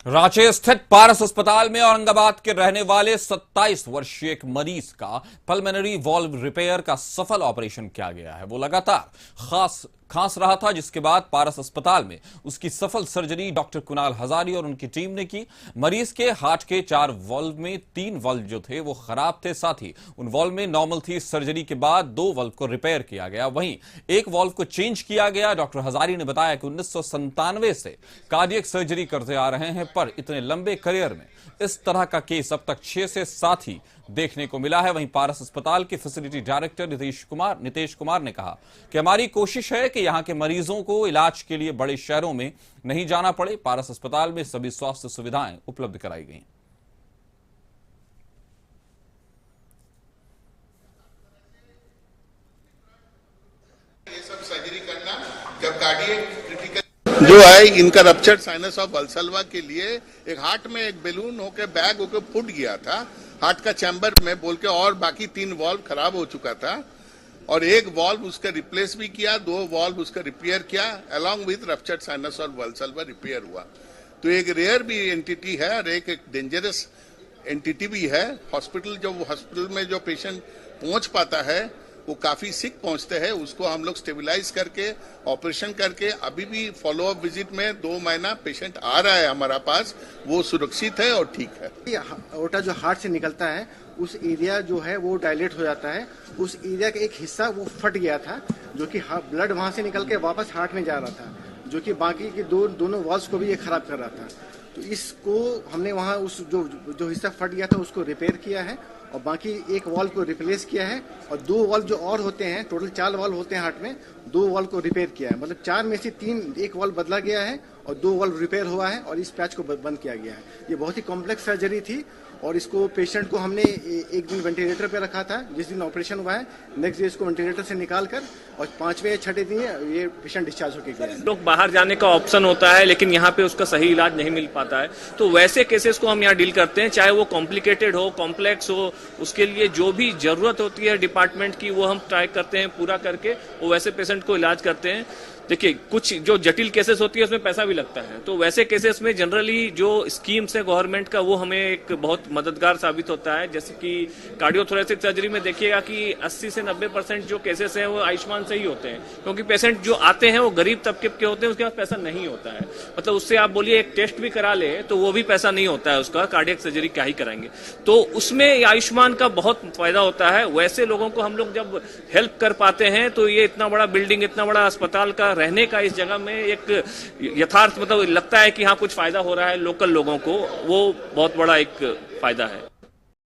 रांची स्थित पारस अस्पताल में औरंगाबाद के रहने वाले 27 वर्षीय एक मरीज का पल्मोनरी वॉल्व रिपेयर का सफल ऑपरेशन किया गया है। वो लगातार खांस रहा था, जिसके बाद पारस अस्पताल में उसकी सफल सर्जरी डॉक्टर कुणाल हजारी और उनकी टीम ने की। मरीज के हार्ट के 4 वॉल्व में 3 वॉल्व जो थे वो खराब थे, साथ ही उन वॉल्व में नॉर्मल थी। सर्जरी के बाद 2 वॉल्व को रिपेयर किया गया, वहीं एक वॉल्व को चेंज किया गया। डॉक्टर हजारी ने बताया कि 1997 से कार्डियक सर्जरी करते आ रहे हैं, पर इतने लंबे करियर में इस तरह का केस अब तक 6 से 7 ही देखने को मिला है। वहीं पारस अस्पताल के फैसिलिटी डायरेक्टर नितेश कुमार ने कहा कि हमारी कोशिश है कि यहां के मरीजों को इलाज के लिए बड़े शहरों में नहीं जाना पड़े। पारस अस्पताल में सभी स्वास्थ्य सुविधाएं उपलब्ध कराई गई। ये सब सर्जरी करना जब कार्डियक क्रिटिकल जो है, इनका रप्चर्ड साइनस ऑफ वल्सल्वा के लिए एक हार्ट में एक बैलून होकर बैग होकर फूट गया था हार्ट का चैम्बर में बोल के, और बाकी 3 वॉल्व खराब हो चुका था और एक वॉल्व उसका रिप्लेस भी किया, 2 वॉल्व उसका रिपेयर किया, along with ruptured sinus of Valsalva repair हुआ। तो एक रेयर भी एंटिटी है और एक डेंजरस एंटिटी भी है। हॉस्पिटल में जो पेशेंट पहुंच पाता है वो काफी सिक पहुंचते हैं, उसको हम लोग स्टेबलाइज करके ऑपरेशन करके, अभी भी फॉलोअप विजिट में 2 महीना पेशेंट आ रहा है हमारा पास, वो सुरक्षित है और ठीक है। ओटा जो हार्ट से निकलता है उस एरिया जो है वो डायलेट हो जाता है। उस एरिया का एक हिस्सा वो फट गया था, जो कि ब्लड वहां से निकल के वापस हार्ट में जा रहा था, जो कि बाकी के दोनों वॉल्व्स को भी ये खराब कर रहा था। तो इसको हमने वहाँ उस जो हिस्सा फट गया था उसको रिपेयर किया है और बाकी एक वॉल्व को रिप्लेस किया है और 2 वॉल्व जो और होते हैं, टोटल 4 वॉल्व होते हैं हार्ट में, 2 वॉल्व को रिपेयर किया है। मतलब 4 में से 1 वॉल्व बदला गया है और 2 वॉल्व रिपेयर हुआ है और इस पैच को बंद किया गया है। ये बहुत ही कॉम्प्लेक्स सर्जरी थी और इसको पेशेंट को हमने एक दिन वेंटिलेटर पे रखा था, जिस दिन ऑपरेशन हुआ है नेक्स्ट डे इसको वेंटिलेटर से निकाल कर और 5वें या 6ठे दिन ये पेशेंट डिस्चार्ज होकर गया है। लोग बाहर जाने का ऑप्शन होता है, लेकिन यहाँ पे उसका सही इलाज नहीं मिल पाता है। तो वैसे केसेस को हम यहाँ डील करते हैं, चाहे वो कॉम्प्लिकेटेड हो, कॉम्प्लेक्स हो, उसके लिए जो भी जरूरत होती है डिपार्टमेंट की वो हम ट्राई करते हैं पूरा करके, वो वैसे पेशेंट को इलाज करते हैं। देखिए, कुछ जो जटिल केसेस होती है उसमें पैसा भी लगता है, तो वैसे केसेस में जनरली जो स्कीम्स है गवर्नमेंट का वो हमें एक बहुत मददगार साबित होता है। जैसे कि कार्डियोथोरेसिक सर्जरी में देखिएगा कि 80 से 90% जो केसेस हैं वो आयुष्मान से ही होते हैं, क्योंकि पेशेंट जो आते हैं वो गरीब तबके के होते हैं, उसके पास पैसा नहीं होता है। मतलब उससे आप बोलिए एक टेस्ट भी करा ले तो वो भी पैसा नहीं होता है उसका, कार्डियक सर्जरी क्या ही कराएंगे। तो उसमें आयुष्मान का बहुत फायदा होता है। वैसे लोगों को हम लोग जब हेल्प कर पाते हैं तो ये इतना बड़ा बिल्डिंग, इतना बड़ा अस्पताल का रहने का इस जगह में एक यथार्थ मतलब लगता है कि हाँ कुछ फायदा हो रहा है लोकल लोगों को, वो बहुत बड़ा एक फायदा है।